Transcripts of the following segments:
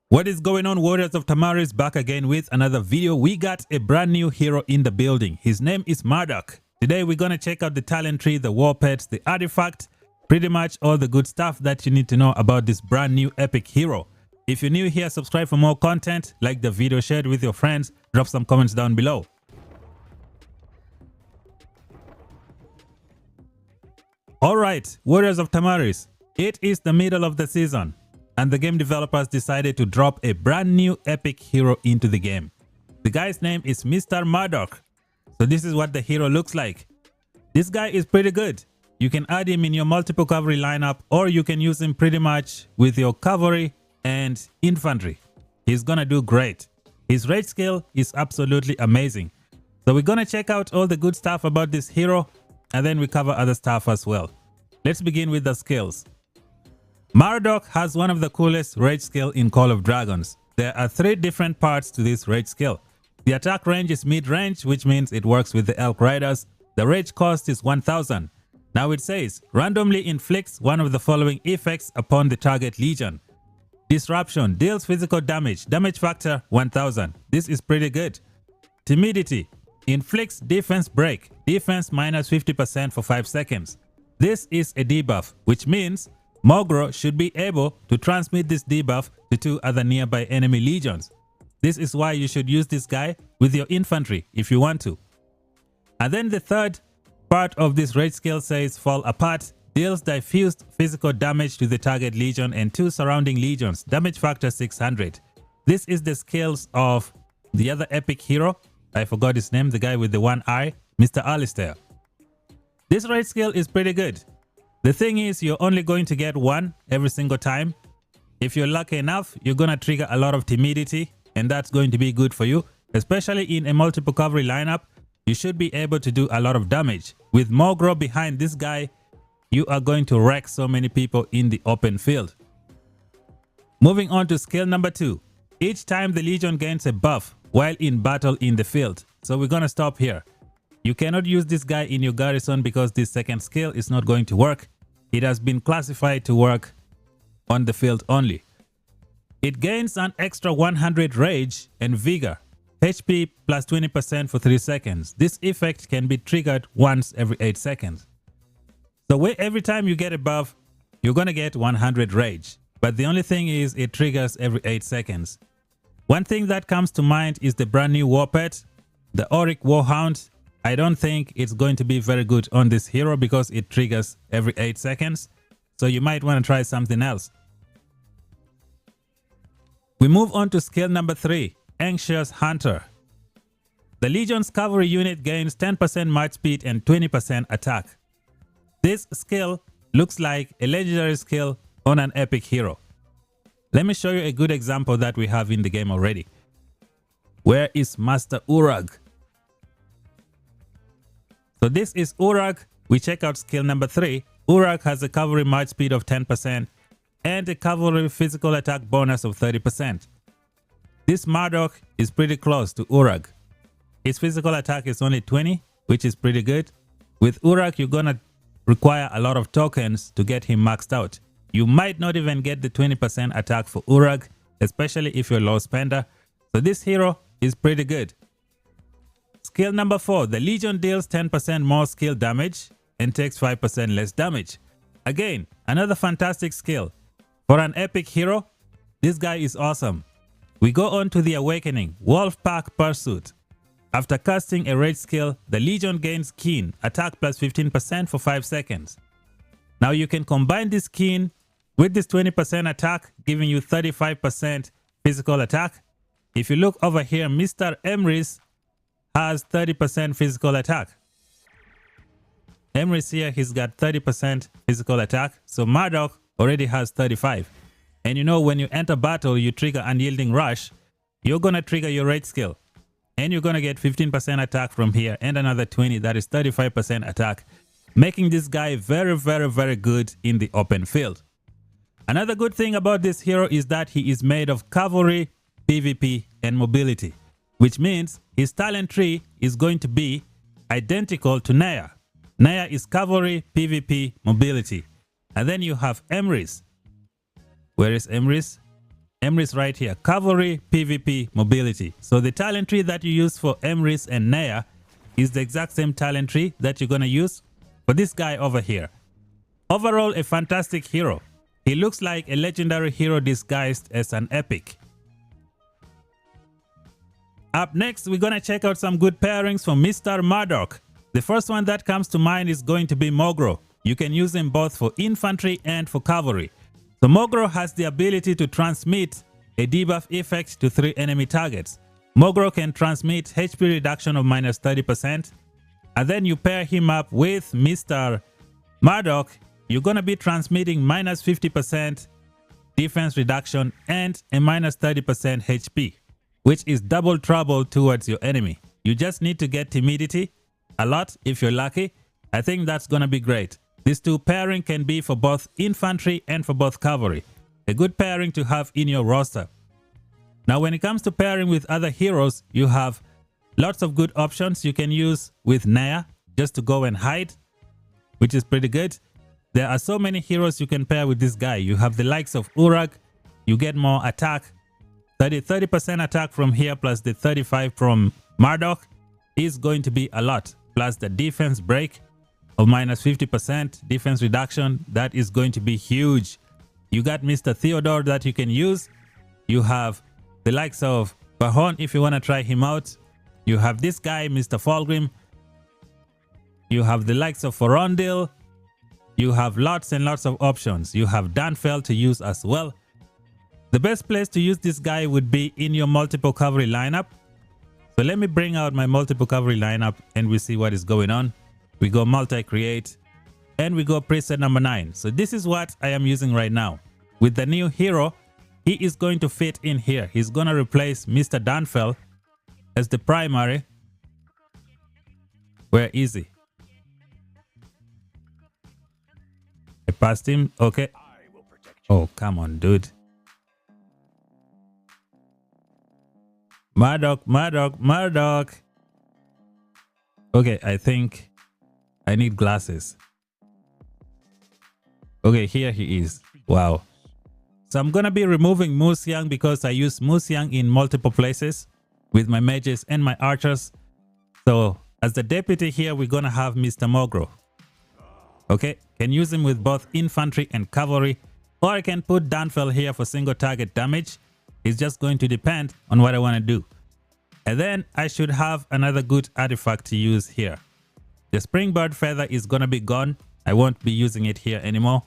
What is going on, Warriors of Tamaris? Back again with another video. We got a brand new hero in the building. His name is Mardok. Today we're going to check out the talent tree, the war pets, the artifact, pretty much all the good stuff that you need to know about this brand new epic hero. If you're new here, subscribe for more content, like the video, share it with your friends, drop some comments down below. Alright, Warriors of Tamaris, it is the middle of the season, and the game developers decided to drop a brand new epic hero into the game. The guy's name is Mr. Mardok. So this is what the hero looks like. This guy is pretty good. You can add him in your multiple cavalry lineup, or you can use him pretty much with your cavalry and infantry. He's gonna do great. His rage skill is absolutely amazing. So we're gonna check out all the good stuff about this hero, and then we cover other stuff as well. Let's begin with the skills. Mardok has one of the coolest rage skill in Call of Dragons. There are 3 different parts to this rage skill. The attack range is mid-range, which means it works with the Elk Riders. The rage cost is 1000. Now it says, randomly inflicts one of the following effects upon the target legion. Disruption, deals physical damage, damage factor 1000. This is pretty good. Timidity, inflicts defense break, defense minus 50% for 5 seconds. This is a debuff, which means Mogro should be able to transmit this debuff to 2 other nearby enemy legions. This is why you should use this guy with your infantry if you want to. And then the third part of this rage skill says fall apart, deals diffused physical damage to the target legion and 2 surrounding legions, damage factor 600. This is the skills of the other epic hero. I forgot his name, the guy with the one eye, Mr. Alistair. This rage skill is pretty good. The thing is, you're only going to get one every single time. If you're lucky enough, you're going to trigger a lot of timidity, and that's going to be good for you. Especially in a multiple cavalry lineup, you should be able to do a lot of damage. With Mogro behind this guy, you are going to wreck so many people in the open field. Moving on to skill number 2. Each time the legion gains a buff while in battle in the field. So we're going to stop here. You cannot use this guy in your garrison because this second skill is not going to work. It has been classified to work on the field only. It gains an extra 100 rage and vigor, HP plus 20% for 3 seconds. This effect can be triggered once every 8 seconds. So every time you get a buff, you're going to get 100 rage. But the only thing is it triggers every 8 seconds. One thing that comes to mind is the brand new war pet, the Orc Warhound. I don't think it's going to be very good on this hero because it triggers every 8 seconds. So you might want to try something else. We move on to skill number 3, Anxious Hunter. The Legion's cavalry unit gains 10% march speed and 20% attack. This skill looks like a legendary skill on an epic hero. Let me show you a good example that we have in the game already. Where is Master Urag? So this is Urag. We check out skill number 3. Urag has a cavalry march speed of 10% and a cavalry physical attack bonus of 30%. This Mardok is pretty close to Urag. His physical attack is only 20, which is pretty good. With Urag, you're gonna require a lot of tokens to get him maxed out. You might not even get the 20% attack for Urag, especially if you're a low spender. So this hero is pretty good. Skill number 4, the Legion deals 10% more skill damage and takes 5% less damage. Again, another fantastic skill. For an epic hero, this guy is awesome. We go on to the Awakening, Wolfpack Pursuit. After casting a rage skill, the Legion gains Keen, attack plus 15% for 5 seconds. Now you can combine this Keen with this 20% attack, giving you 35% physical attack. If you look over here, Mr. Emrys has 30% physical attack. Emrys here, he's got 30% physical attack. So Mardok already has 35. And you know, when you enter battle, you trigger Unyielding Rush. You're going to trigger your rage skill. And you're going to get 15% attack from here and another 20. That is 35% attack. Making this guy very, very, very good in the open field. Another good thing about this hero is that he is made of cavalry, PvP, and mobility. Which means his talent tree is going to be identical to nigh. Nigh is cavalry, PvP, mobility. And then you have Emrys. Where is Emrys? Emrys right here. Cavalry, PvP, mobility. So the talent tree that you use for Emrys and nigh is the exact same talent tree that you're going to use for this guy over here. Overall, a fantastic hero. He looks like a legendary hero disguised as an epic. Up next, we're going to check out some good pairings from Mr. Mardok. The first one that comes to mind is going to be Mogro. You can use him both for infantry and for cavalry. So Mogro has the ability to transmit a debuff effect to 3 enemy targets. Mogro can transmit HP reduction of -30%. And then you pair him up with Mr. Mardok, you're going to be transmitting -50% defense reduction and a -30% HP, which is double trouble towards your enemy. You just need to get timidity a lot if you're lucky. I think that's going to be great. These two pairing can be for both infantry and for both cavalry. A good pairing to have in your roster. Now when it comes to pairing with other heroes, you have lots of good options you can use with nigh just to go and hide, which is pretty good. There are so many heroes you can pair with this guy. You have the likes of Urag, you get more attack, 30% attack from here plus the 35 from Mardok is going to be a lot. Plus the defense break of -50% defense reduction, that is going to be huge. You got Mr. Theodore that you can use. You have the likes of Bahon if you want to try him out. You have this guy, Mr. Fulgrim. You have the likes of Forondil. You have lots and lots of options. You have Danfell to use as well. The best place to use this guy would be in your multiple cavalry lineup. So let me bring out my multiple cavalry lineup and we see what is going on. We go multi-create and we go preset number 9. So this is what I am using right now. With the new hero, he is going to fit in here. He's going to replace Mr. Danfell as the primary. Where is he? I passed him. Okay. Oh, come on, dude. Mardok, Mardok, Mardok. Okay, I think I need glasses. Okay, here he is. Wow. So I'm going to be removing Moose Young because I use Moose Young in multiple places with my mages and my archers. So as the deputy here, we're going to have Mr. Mogro. Okay, can use him with both infantry and cavalry, or I can put Danfell here for single target damage. It's just going to depend on what I want to do. And then I should have another good artifact to use here. The Springbird Feather is going to be gone. I won't be using it here anymore.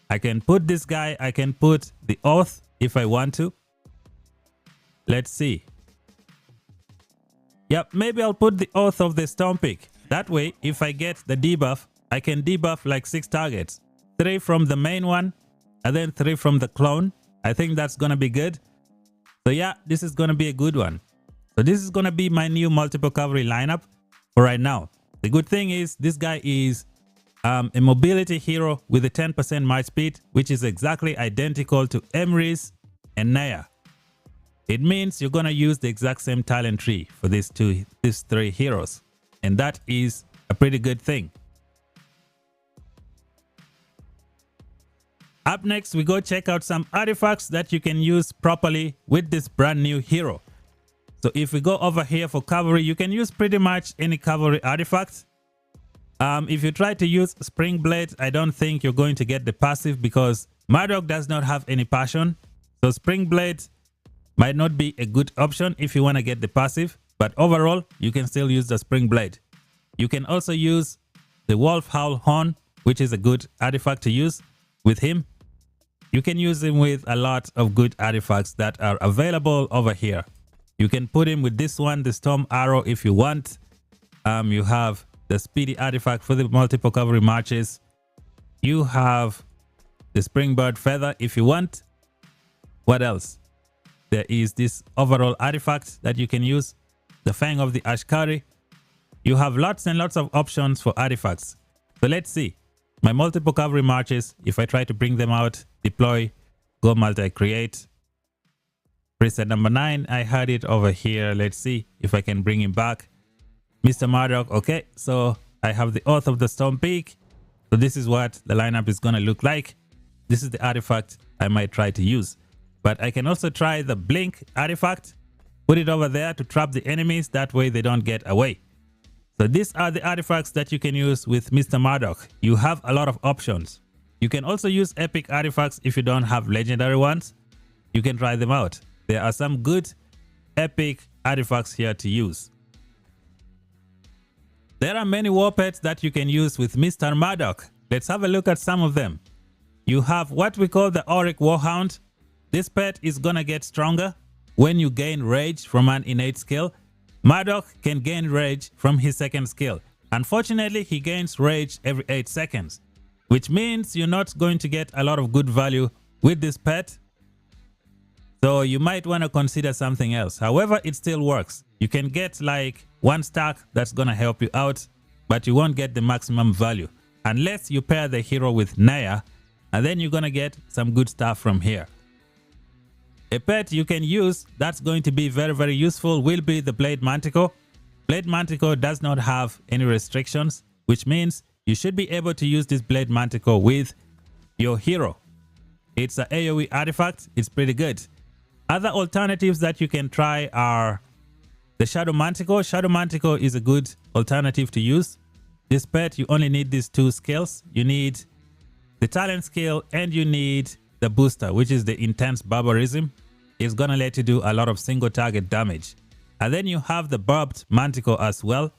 I can put this guy, I can put the Oath if I want to. Let's see. Yep, maybe I'll put the Oath of the Stompik. That way, if I get the debuff, I can debuff like 6 targets. 3 from the main one, and then 3 from the clone. I think that's going to be good. So yeah, this is going to be a good one. So this is going to be my new multiple cavalry lineup for right now. The good thing is this guy is a mobility hero with a 10% march speed, which is exactly identical to Emrys and nigh. It means you're going to use the exact same talent tree for these 3 heroes. And that is a pretty good thing. Up next, we go check out some artifacts that you can use properly with this brand new hero. So if we go over here for cavalry, you can use pretty much any cavalry artifact. If you try to use Spring Blade, I don't think you're going to get the passive because Mardok does not have any passion. So Spring Blade might not be a good option if you want to get the passive. But overall, you can still use the Spring Blade. You can also use the Wolf Howl Horn, which is a good artifact to use with him. You can use him with a lot of good artifacts that are available over here. You can put him with this one, the Storm Arrow, if you want. You have the Speedy artifact for the multiple cavalry marches. You have the Springbird Feather if you want. What else? There is this overall artifact that you can use, the Fang of the Ashkari. You have lots and lots of options for artifacts. So let's see. My multiple cavalry marches, if I try to bring them out, deploy, go multi-create. Preset number 9, I had it over here. Let's see if I can bring him back. Mr. Mardok, okay, so I have the Oath of the Storm Peak. So this is what the lineup is going to look like. This is the artifact I might try to use. But I can also try the blink artifact, put it over there to trap the enemies. That way they don't get away. So these are the artifacts that you can use with Mr. Mardok. You have a lot of options. You can also use epic artifacts if you don't have legendary ones. You can try them out. There are some good epic artifacts here to use. There are many war pets that you can use with Mr. Mardok. Let's have a look at some of them. You have what we call the Orc Warhound. This pet is gonna get stronger when you gain rage from an innate skill. Mardok can gain rage from his second skill. Unfortunately, he gains rage every 8 seconds, which means you're not going to get a lot of good value with this pet. So you might want to consider something else. However, it still works. You can get like 1 stack that's gonna help you out, but you won't get the maximum value unless you pair the hero with nigh, and then you're gonna get some good stuff from here. A pet you can use that's going to be very, very useful will be the Blade Manticore. Blade Manticore does not have any restrictions, which means you should be able to use this Blade Manticore with your hero. It's an AoE artifact. It's pretty good. Other alternatives that you can try are the Shadow Manticore. Shadow Manticore is a good alternative to use. This pet, you only need these 2 skills. You need the talent skill and you need the booster, which is the intense barbarism. It's gonna let you do a lot of single target damage. And then you have the barbed manticore as well.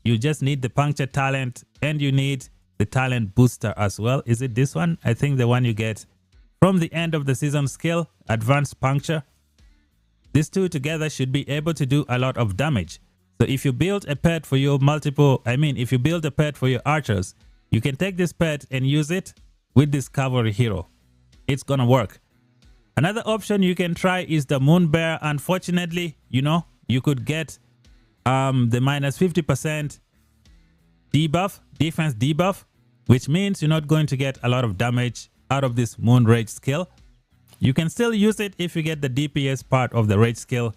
You just need the puncture talent and you need the talent booster as well. Is it this one? I think the one you get from the end of the season skill, advanced puncture. These 2 together should be able to do a lot of damage. So if you build a pet for your if you build a pet for your archers, you can take this pet and use it with this cavalry hero. It's gonna work. Another option you can try is the Moon Bear. Unfortunately, you could get the minus 50% debuff, defense debuff, which means you're not going to get a lot of damage out of this Moon Rage skill. You can still use it if you get the DPS part of the Rage skill,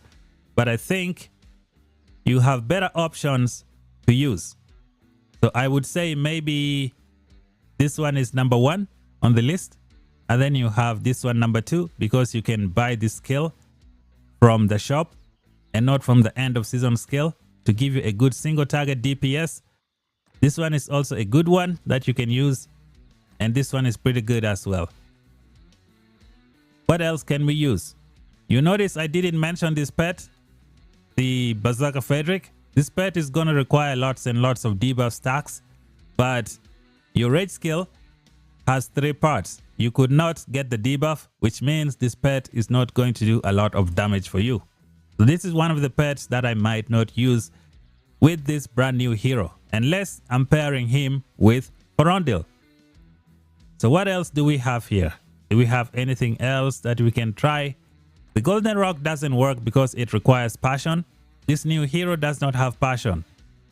but I think you have better options to use. So I would say maybe this one is number 1 on the list. And then you have this one number 2 because you can buy this skill from the shop and not from the end of season skill to give you a good single target DPS. This one is also a good one that you can use. And this one is pretty good as well. What else can we use? You notice I didn't mention this pet, the Berserker Frederick. This pet is going to require lots and lots of debuff stacks, but your rage skill has 3 parts. You could not get the debuff, which means this pet is not going to do a lot of damage for you. So this is one of the pets that I might not use with this brand new hero, unless I'm pairing him with Porondil. So what else do we have here? Do we have anything else that we can try? The Golden Rock doesn't work because it requires passion. This new hero does not have passion.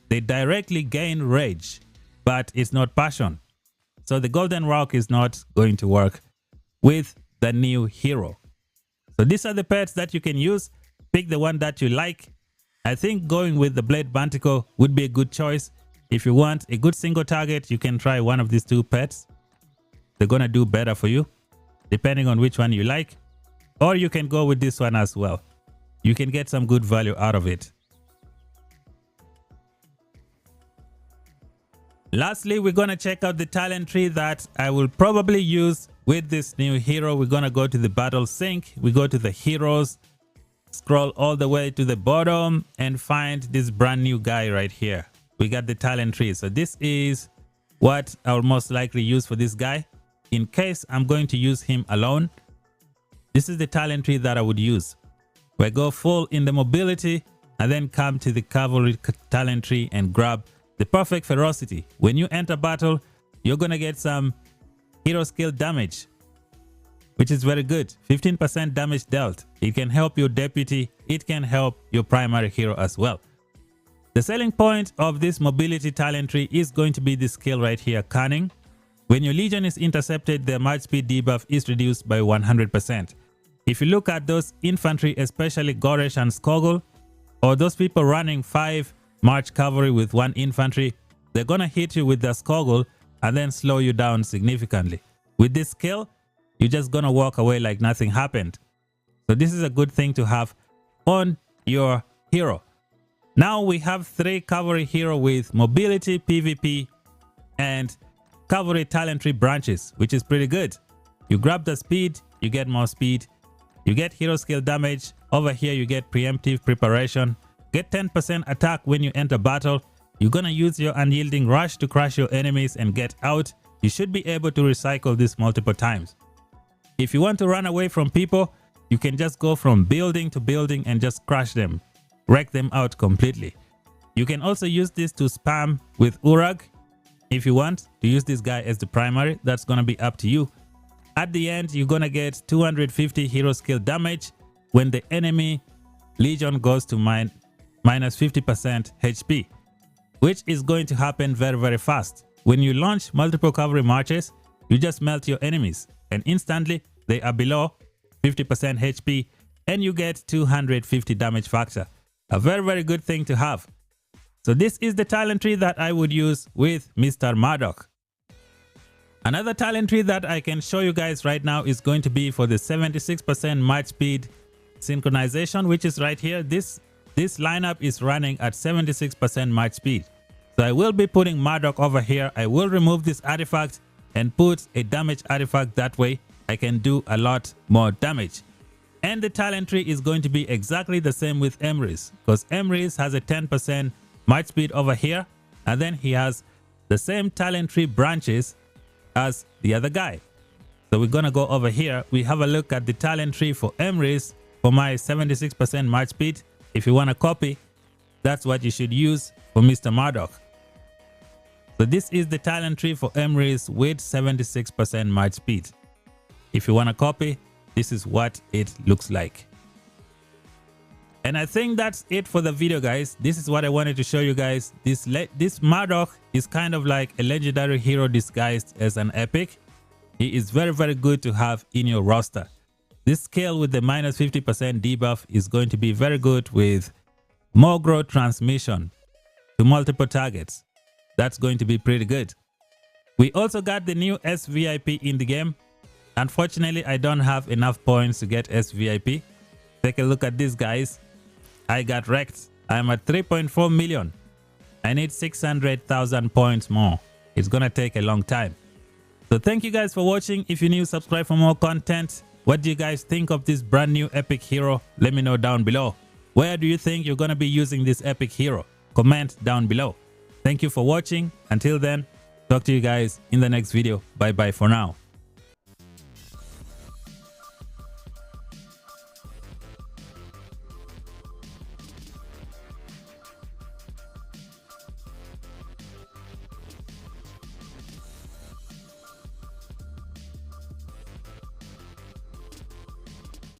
They directly gain rage, but it's not passion. So the Golden Rock is not going to work with the new hero. So these are the pets that you can use. Pick the one that you like. I think going with the Blade Manticore would be a good choice. If you want a good single target, you can try one of these 2 pets. They're going to do better for you, depending on which one you like. Or you can go with this one as well. You can get some good value out of it. Lastly, we're going to check out the talent tree that I will probably use with this new hero. We're going to go to the battle sync. We go to the heroes, scroll all the way to the bottom and find this brand new guy right here. We got the talent tree. So this is what I will most likely use for this guy. In case I'm going to use him alone, this is the talent tree that I would use. We go full in the mobility and then come to the cavalry talent tree and grab the perfect ferocity. When you enter battle, you're going to get some hero skill damage, which is very good. 15% damage dealt. It can help your deputy. It can help your primary hero as well. The selling point of this mobility talent tree is going to be this skill right here, Cunning. When your legion is intercepted, their march speed debuff is reduced by 100%. If you look at those infantry, especially Goresh and Skogul, or those people running 5 march cavalry with 1 infantry, they're gonna hit you with their Skogul and then slow you down significantly. With this skill, you're just gonna walk away like nothing happened. So this is a good thing to have on your hero. Now we have 3 cavalry hero with mobility, PvP, and cavalry talent tree branches, which is pretty good. You grab the speed, you get more speed. You get hero skill damage. Over here you get preemptive preparation. Get 10% attack when you enter battle. You're gonna use your unyielding rush to crush your enemies and get out. You should be able to recycle this multiple times. If you want to run away from people, you can just go from building to building and just crush them. Wreck them out completely. You can also use this to spam with Urag. If you want to use this guy as the primary, that's gonna be up to you. At the end, you're gonna get 250 hero skill damage when the enemy legion goes to minus 50% HP, which is going to happen very, very fast. When you launch multiple cavalry marches, you just melt your enemies and instantly they are below 50% HP and you get 250 damage factor. A very, very good thing to have. So this is the talent tree that I would use with Mr. Mardok. Another talent tree that I can show you guys right now is going to be for the 76% march speed synchronization, which is right here. This lineup is running at 76% march speed. So I will be putting Mardok over here. I will remove this artifact and put a damage artifact. That way I can do a lot more damage. And the talent tree is going to be exactly the same with Emrys, because Emrys has a 10% march speed over here, and then he has the same talent tree branches as the other guy. So we're gonna go over here. We have a look at the talent tree for Emrys for my 76% march speed. If you want to copy, that's what you should use for Mr. Mardok. So this is the talent tree for Emrys with 76% march speed. If you want to copy, this is what it looks like. And I think that's it for the video, guys. This is what I wanted to show you guys. This Mardok is kind of like a legendary hero disguised as an epic. He is very, very good to have in your roster. This scale with the minus 50% debuff is going to be very good with more growth transmission to multiple targets. That's going to be pretty good. We also got the new SVIP in the game. Unfortunately, I don't have enough points to get SVIP. Take a look at this, guys. I got wrecked. I'm at 3.4 million. I need 600,000 points more. It's gonna take a long time. So thank you guys for watching. If you're new, subscribe for more content. What do you guys think of this brand new epic hero? Let me know down below. Where do you think you're gonna be using this epic hero? Comment down below. Thank you for watching. Until then, talk to you guys in the next video. Bye bye for now.